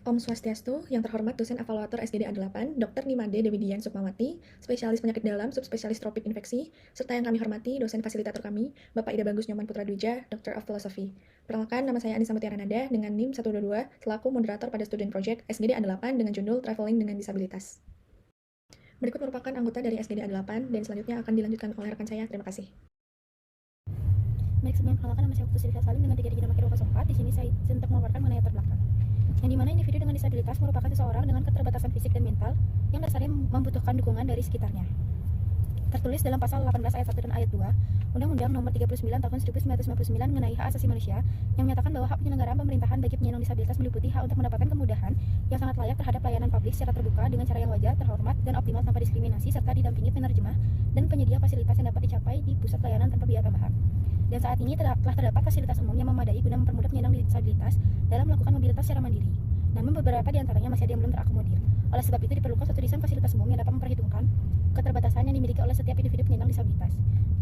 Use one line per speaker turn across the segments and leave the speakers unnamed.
Om Swastiastu, yang terhormat dosen evaluator SDD A8, Dr. Nimade Dewi Dian Sukmawati, spesialis penyakit dalam, subspesialis tropik infeksi, serta yang kami hormati dosen fasilitator kami, Bapak Ida Bagus Nyoman Putra Dwija, Doctor of Philosophy. Perkenalkan, nama saya Anissa Mutiara Nada dengan NIM 122, selaku moderator pada student project SDD A8 dengan judul Traveling dengan Disabilitas. Berikut merupakan anggota dari SDD A8 dan selanjutnya akan dilanjutkan oleh rekan saya. Terima kasih.
Baik, sebelum perkenalkan, nama saya Putri Sylvia Salim dengan 3 digit nama kira 04. Di sini saya untuk memaparkan mengenai latar belakang. Yang dimana individu dengan disabilitas merupakan seseorang dengan keterbatasan fisik dan mental yang dasarnya membutuhkan dukungan dari sekitarnya. Tertulis dalam pasal 18 ayat 1 dan ayat 2 Undang-Undang Nomor 39 Tahun 1999 mengenai hak asasi manusia yang menyatakan bahwa hak penyelenggaraan pemerintahan bagi penyandang disabilitas meliputi hak untuk mendapatkan kemudahan yang sangat layak terhadap pelayanan publik secara terbuka dengan cara yang wajar, terhormat, dan optimal tanpa diskriminasi serta didampingi penerjemah dan penyedia fasilitas yang dapat dicapai di pusat pelayanan tanpa biaya tambahan. Dan saat ini telah terdapat fasilitas umum yang memadai guna mempermudah penyandang disabilitas dalam melakukan mobilitas secara mandiri. Namun beberapa di antaranya masih ada yang belum terakomodir. Oleh sebab itu diperlukan suatu desain fasilitas umum yang dapat memperhitungkan keterbatasan yang dimiliki oleh setiap individu penyandang disabilitas.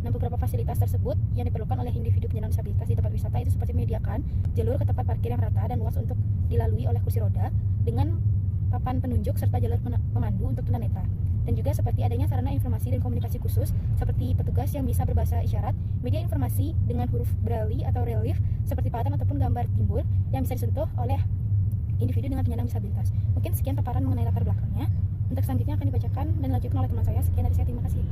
Nah, beberapa fasilitas tersebut yang diperlukan oleh individu penyandang disabilitas di tempat wisata itu seperti menyediakan jalur ke tempat parkir yang rata dan luas untuk dilalui oleh kursi roda dengan papan penunjuk serta jalur pemandu untuk tunanetra. Dan juga seperti adanya sarana informasi dan komunikasi khusus seperti petugas yang bisa berbahasa isyarat, media informasi dengan huruf braille atau relief seperti pattern ataupun gambar timbul yang bisa disentuh oleh individu dengan penyandang disabilitas. Mungkin sekian paparan mengenai latar belakangnya. Untuk selanjutnya akan dibacakan dan dilanjutkan oleh teman saya. Sekian dari saya, terima kasih.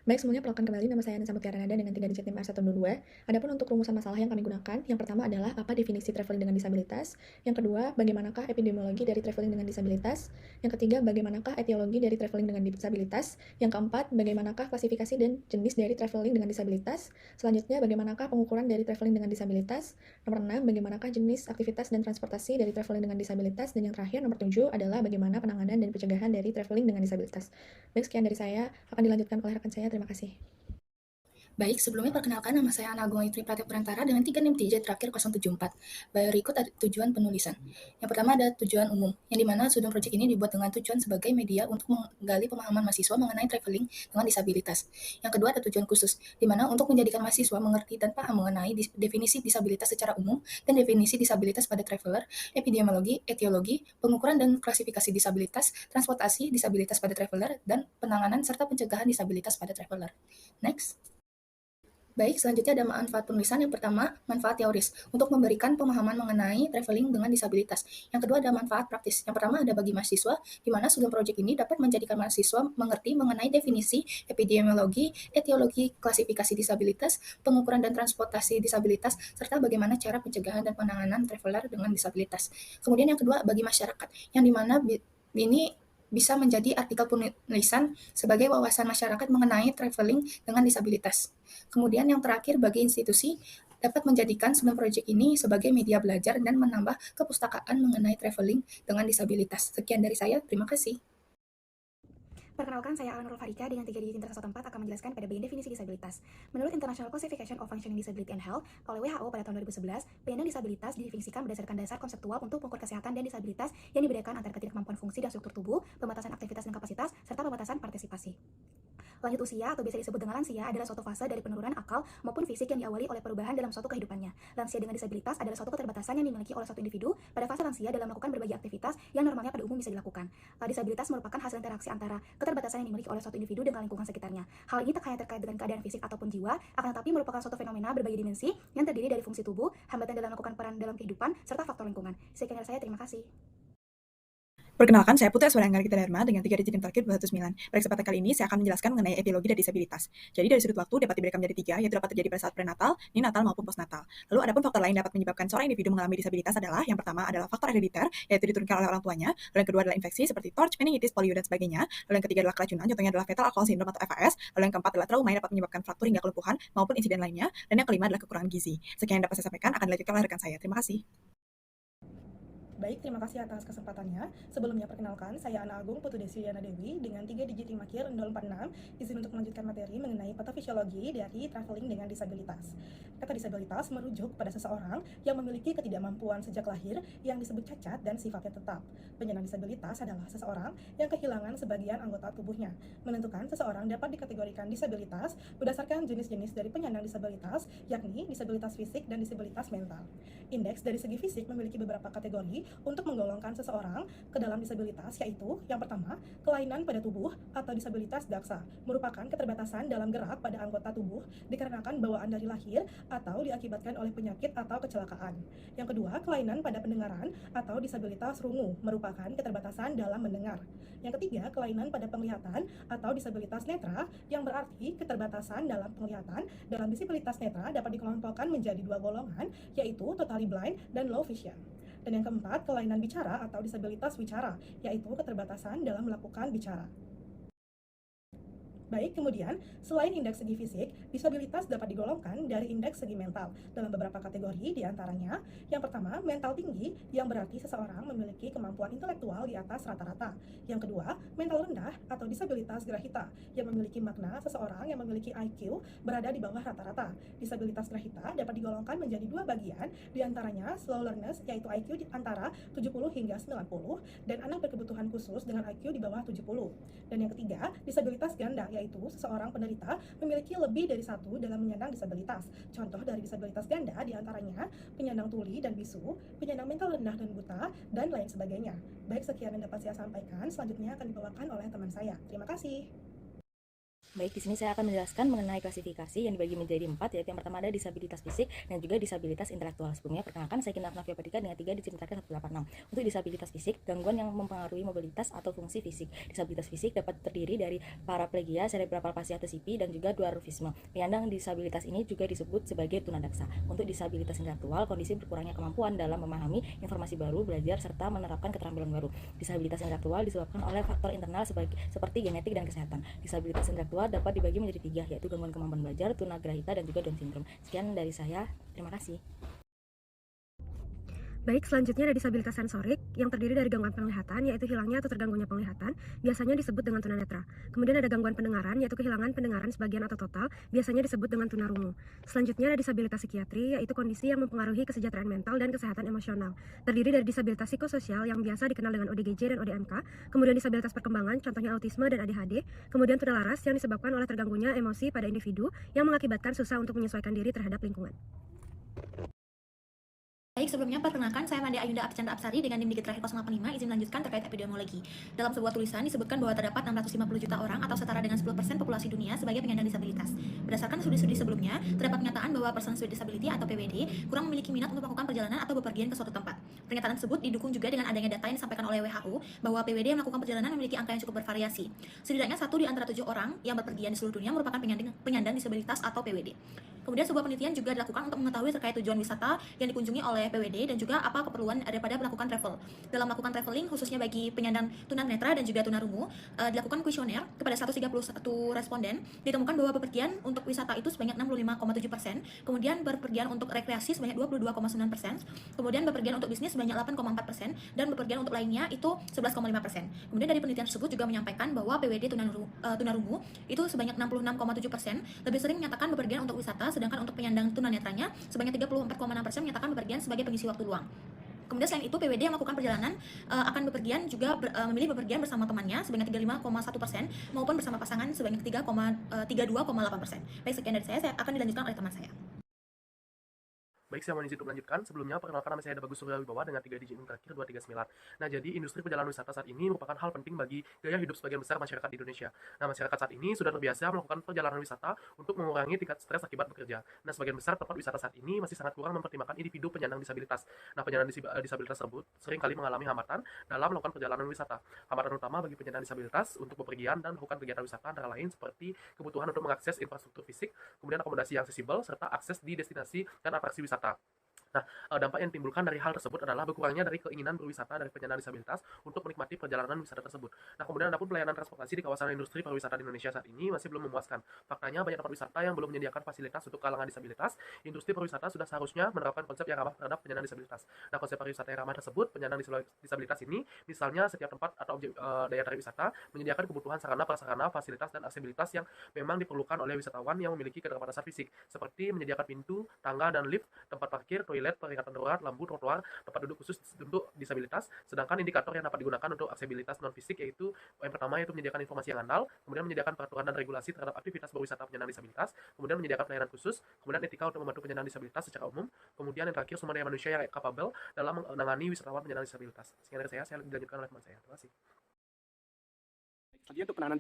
Baik, sebelumnya perkenalkan kembali, nama saya Anissa Mutiara Nada dengan 3 digit NIM R122. Adapun untuk rumusan masalah yang kami gunakan, yang pertama adalah apa definisi traveling dengan disabilitas, yang kedua, bagaimanakah epidemiologi dari traveling dengan disabilitas, yang ketiga, bagaimanakah etiologi dari traveling dengan disabilitas, yang keempat, bagaimanakah klasifikasi dan jenis dari traveling dengan disabilitas, selanjutnya, bagaimanakah pengukuran dari traveling dengan disabilitas, nomor 6, bagaimanakah jenis aktivitas dan transportasi dari traveling dengan disabilitas, dan yang terakhir, nomor 7, adalah bagaimana penanganan dan pencegahan dari traveling dengan disabilitas. Baik, sekian dari saya, akan dilanjutkan oleh rekan saya. Terima kasih.
Baik, sebelumnya perkenalkan, nama saya Ana Agung Aitri Pratik Perantara dengan 3 NIM TJ terakhir 074. Berikut ada tujuan penulisan. Yang pertama ada tujuan umum, yang dimana student project ini dibuat dengan tujuan sebagai media untuk menggali pemahaman mahasiswa mengenai traveling dengan disabilitas. Yang kedua ada tujuan khusus, dimana untuk menjadikan mahasiswa mengerti dan paham mengenai definisi disabilitas secara umum dan definisi disabilitas pada traveler, epidemiologi, etiologi, pengukuran dan klasifikasi disabilitas, transportasi disabilitas pada traveler, dan penanganan serta pencegahan disabilitas pada traveler. Next. Baik, selanjutnya ada manfaat penulisan. Yang pertama, manfaat teoris, untuk memberikan pemahaman mengenai traveling dengan disabilitas. Yang kedua ada manfaat praktis. Yang pertama ada bagi mahasiswa, di mana student project ini dapat menjadikan mahasiswa mengerti mengenai definisi, epidemiologi, etiologi, klasifikasi disabilitas, pengukuran dan transportasi disabilitas, serta bagaimana cara pencegahan dan penanganan traveler dengan disabilitas. Kemudian yang kedua, bagi masyarakat, yang dimana ini bisa menjadi artikel penulisan sebagai wawasan masyarakat mengenai traveling dengan disabilitas. Kemudian yang terakhir bagi institusi dapat menjadikan student project ini sebagai media belajar dan menambah kepustakaan mengenai traveling dengan disabilitas. Sekian dari saya, terima kasih.
Perkenalkan, saya Alan Farika dengan 3 digit Inter 14 akan menjelaskan PDB definisi disabilitas. Menurut International Classification of Functioning Disability and Health oleh WHO pada tahun 2011, penyandang disabilitas didefinisikan berdasarkan dasar konseptual untuk pengukur kesehatan dan disabilitas yang dibedakan antara ketidakmampuan fungsi dan struktur tubuh, pembatasan aktivitas dan kapasitas, serta pembatasan partisipasi. Lanjut usia atau biasa disebut dengan lansia adalah suatu fase dari penurunan akal maupun fisik yang diawali oleh perubahan dalam suatu kehidupannya. Lansia dengan disabilitas adalah suatu keterbatasan yang dimiliki oleh suatu individu pada fase lansia dalam melakukan berbagai aktivitas yang normalnya pada umum bisa dilakukan. Disabilitas merupakan hasil interaksi antara keterbatasan yang dimiliki oleh suatu individu dengan lingkungan sekitarnya. Hal ini tak hanya terkait dengan keadaan fisik ataupun jiwa, akan tetapi merupakan suatu fenomena berbagai dimensi yang terdiri dari fungsi tubuh, hambatan dalam melakukan peran dalam kehidupan, serta faktor lingkungan. Sekian dari saya, terima kasih.
Perkenalkan, saya Putri Aswara Anggara Dharma dengan 3 digit terakhir 209. Pada kesempatan kali ini, saya akan menjelaskan mengenai etiologi dan disabilitas. Jadi dari sudut waktu dapat diberikan menjadi 3, yaitu dapat terjadi pada saat prenatal, neonatal, maupun postnatal. Lalu adapun faktor lain dapat menyebabkan seorang individu mengalami disabilitas adalah yang pertama adalah faktor herediter, yaitu diturunkan oleh orang tuanya. Lalu yang kedua adalah infeksi seperti torch, meningitis, polio, dan sebagainya. Lalu yang ketiga adalah keracunan, contohnya adalah fetal alcohol syndrome atau FAS. Lalu yang keempat adalah trauma yang dapat menyebabkan fraktur hingga kelumpuhan maupun insiden lainnya. Dan yang kelima adalah kekurangan gizi. Sekian yang dapat saya sampaikan, akan dilanjutkan oleh rekan saya. Terima kasih.
Baik, terima kasih atas kesempatannya. Sebelumnya perkenalkan, saya Ana Agung Putu Desiliana Dewi dengan 3 digit NIM akhir 046, izin untuk melanjutkan materi mengenai patofisiologi dari traveling dengan disabilitas. Kata disabilitas merujuk pada seseorang yang memiliki ketidakmampuan sejak lahir yang disebut cacat dan sifatnya tetap. Penyandang disabilitas adalah seseorang yang kehilangan sebagian anggota tubuhnya. Menentukan seseorang dapat dikategorikan disabilitas berdasarkan jenis-jenis dari penyandang disabilitas, yakni disabilitas fisik dan disabilitas mental. Indeks dari segi fisik memiliki beberapa kategori, untuk menggolongkan seseorang ke dalam disabilitas, yaitu yang pertama, kelainan pada tubuh atau disabilitas daksa, merupakan keterbatasan dalam gerak pada anggota tubuh dikarenakan bawaan dari lahir atau diakibatkan oleh penyakit atau kecelakaan. Yang kedua, kelainan pada pendengaran atau disabilitas rungu, merupakan keterbatasan dalam mendengar. Yang ketiga, kelainan pada penglihatan atau disabilitas netra, yang berarti keterbatasan dalam penglihatan. Dalam disabilitas netra dapat dikelompokkan menjadi dua golongan, yaitu totally blind dan low vision. Dan yang keempat, kelainan bicara atau disabilitas wicara, yaitu keterbatasan dalam melakukan bicara. Baik, kemudian, selain indeks segi fisik, disabilitas dapat digolongkan dari indeks segi mental dalam beberapa kategori, diantaranya yang pertama, mental tinggi, yang berarti seseorang memiliki kemampuan intelektual di atas rata-rata. Yang kedua, mental rendah atau disabilitas grahita, yang memiliki makna seseorang yang memiliki IQ berada di bawah rata-rata. Disabilitas grahita dapat digolongkan menjadi dua bagian, diantaranya slow learners, yaitu IQ di antara 70 hingga 90, dan anak berkebutuhan khusus dengan IQ di bawah 70. Dan yang ketiga, disabilitas ganda, yaitu seseorang penderita memiliki lebih dari satu dalam menyandang disabilitas. Contoh dari disabilitas ganda diantaranya penyandang tuli dan bisu, penyandang mental rendah dan buta, dan lain sebagainya. Baik, sekian yang dapat saya sampaikan. Selanjutnya akan dibawakan oleh teman saya. Terima kasih.
Baik, di sini saya akan menjelaskan mengenai klasifikasi yang dibagi menjadi 4, yaitu yang pertama ada disabilitas fisik dan juga disabilitas intelektual. Sebelumnya, perkenalkan, saya Kinarna Fiapatika dengan 3 digit terakhir 186. Untuk disabilitas fisik, gangguan yang mempengaruhi mobilitas atau fungsi fisik. Disabilitas fisik dapat terdiri dari paraplegia, cerebral palsy atau CP, dan juga dwarfisme. Penyandang disabilitas ini juga disebut sebagai tunadaksa. Untuk disabilitas intelektual, kondisi berkurangnya kemampuan dalam memahami informasi baru, belajar, serta menerapkan keterampilan baru. Disabilitas intelektual disebabkan oleh faktor internal seperti genetik dan kesehatan. Disabilitas intelektual dapat dibagi menjadi 3, yaitu gangguan kemampuan belajar, tunagrahita, dan juga Down syndrome. Sekian dari saya, terima kasih.
Baik, selanjutnya ada disabilitas sensorik yang terdiri dari gangguan penglihatan, yaitu hilangnya atau terganggunya penglihatan, biasanya disebut dengan tunanetra. Kemudian ada gangguan pendengaran, yaitu kehilangan pendengaran sebagian atau total, biasanya disebut dengan tunarungu. Selanjutnya ada disabilitas psikiatri, yaitu kondisi yang mempengaruhi kesejahteraan mental dan kesehatan emosional. Terdiri dari disabilitas psikososial yang biasa dikenal dengan ODGJ dan ODMK, kemudian disabilitas perkembangan, contohnya autisme dan ADHD, kemudian tunalaras yang disebabkan oleh terganggunya emosi pada individu yang mengakibatkan susah untuk menyesuaikan diri terhadap lingkungan.
Baik, sebelumnya perkenalkan, saya Manda Ayunda Apchandra Apsari dengan NIM Digit terakhir 085, izin melanjutkan terkait epidemiologi. Dalam sebuah tulisan disebutkan bahwa terdapat 650 juta orang atau setara dengan 10% populasi dunia sebagai penyandang disabilitas. Berdasarkan studi-studi sebelumnya, terdapat pernyataan bahwa Persons with Disability atau PWD kurang memiliki minat untuk melakukan perjalanan atau bepergian ke suatu tempat. Pernyataan tersebut didukung juga dengan adanya data yang disampaikan oleh WHO bahwa PWD yang melakukan perjalanan memiliki angka yang cukup bervariasi. Setidaknya 1 di antara 7 orang yang berpergian di seluruh dunia merupakan penyandang disabilitas atau PWD. Kemudian sebuah penelitian juga dilakukan untuk mengetahui terkait tujuan wisata yang dikunjungi oleh PWD dan juga apa keperluan daripada melakukan travel. Dalam melakukan traveling, khususnya bagi penyandang tunanetra dan juga tunarungu, dilakukan kuesioner kepada 131 responden, ditemukan bahwa bepergian untuk wisata itu sebanyak 65,7%, kemudian bepergian untuk rekreasi sebanyak 22,9%, kemudian bepergian untuk bisnis sebanyak 8,4%, dan bepergian untuk lainnya itu 11,5%. Kemudian dari penelitian tersebut juga menyampaikan bahwa PWD tunarungu itu sebanyak 66,7% lebih sering menyatakan bepergian untuk wisata, sedangkan untuk penyandang tunanetranya sebanyak 34,6% menyatakan bepergian sebagai pengisi waktu luang. Kemudian selain itu, PWD yang melakukan perjalanan akan bepergian juga memilih bepergian bersama temannya sebanyak 35,1% maupun bersama pasangan sebanyak 32,8%. Baik, sekian dari saya akan dilanjutkan oleh teman saya.
Baik, saya mohon izin untuk melanjutkan. Sebelumnya, perkenalkan nama saya ada Bagus Surya Wibawa dengan 3 digit terakhir 239. Nah, jadi industri perjalanan wisata saat ini merupakan hal penting bagi gaya hidup sebagian besar masyarakat di Indonesia. Nah, masyarakat saat ini sudah terbiasa melakukan perjalanan wisata untuk mengurangi tingkat stres akibat bekerja. Nah, sebagian besar tempat wisata saat ini masih sangat kurang mempertimbangkan individu penyandang disabilitas. Nah, penyandang disabilitas tersebut sering kali mengalami hambatan dalam melakukan perjalanan wisata. Hambatan utama bagi penyandang disabilitas untuk bepergian dan melakukan kegiatan wisata antara lain seperti kebutuhan untuk mengakses infrastruktur fisik, kemudian akomodasi yang aksesibel, serta akses di destinasi dan atraksi wisata. Nah, dampak yang ditimbulkan dari hal tersebut adalah berkurangnya dari keinginan berwisata dari penyandang disabilitas untuk menikmati perjalanan wisata tersebut. Nah, kemudian adapun pelayanan transportasi di kawasan industri pariwisata di Indonesia saat ini masih belum memuaskan. Faktanya, banyak tempat wisata yang belum menyediakan fasilitas untuk kalangan disabilitas. Industri pariwisata sudah seharusnya menerapkan konsep yang ramah terhadap penyandang disabilitas. Nah, konsep pariwisata yang ramah tersebut, penyandang disabilitas ini, misalnya setiap tempat atau objek daya tarik wisata menyediakan kebutuhan sarana prasarana, fasilitas, dan aksesibilitas yang memang diperlukan oleh wisatawan yang memiliki keterbatasan fisik, seperti menyediakan pintu, tangga, dan lift, tempat parkir, toilet, toilet, peringatan darurat, lampu, trotoar, tempat duduk khusus untuk disabilitas. Sedangkan indikator yang dapat digunakan untuk aksesibilitas non-fisik yaitu yang pertama yaitu menyediakan informasi yang andal, kemudian menyediakan peraturan dan regulasi terhadap aktivitas berwisata penyandang disabilitas, kemudian menyediakan pelayanan khusus, kemudian etika untuk membantu penyandang disabilitas secara umum, kemudian yang terakhir sumber daya manusia yang capable dalam menangani wisatawan penyandang disabilitas. Sekian dari saya dilanjutkan oleh teman saya. Terima kasih.
Selanjutnya untuk penanganan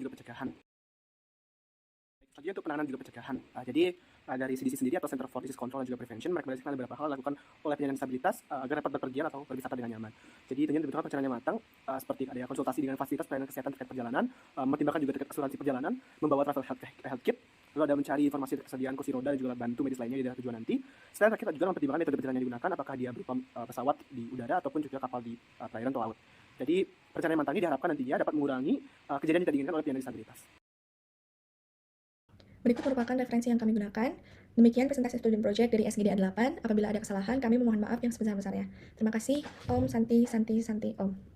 juga pencegahan. Jadi dari CDC sendiri atau Center for Disease Control dan juga Prevention merekomendasikan ada beberapa hal dilakukan oleh penyandang disabilitas agar dapat berpergian atau berwisata dengan nyaman. Jadi tentunya dibutuhkan perencanaan yang matang seperti ada konsultasi dengan fasilitas pelayanan kesehatan terkait perjalanan, mempertimbangkan juga terkait asuransi perjalanan, membawa travel health kit, lalu ada mencari informasi ketersediaan kursi roda dan juga bantu medis lainnya di daerah tujuan nanti. Selain terakhir juga mempertimbangkan metode perjalanan yang digunakan apakah dia berupa pesawat di udara ataupun juga kapal di perairan atau laut. Jadi perencanaan yang matang ini diharapkan nantinya dapat mengurangi kejadian yang tidak diinginkan oleh penyandang disabilitas.
Berikut merupakan referensi yang kami gunakan. Demikian presentasi student project dari SGDA 8. Apabila ada kesalahan, kami memohon maaf yang sebesar-besarnya. Terima kasih. Om Santi Santi Santi Om.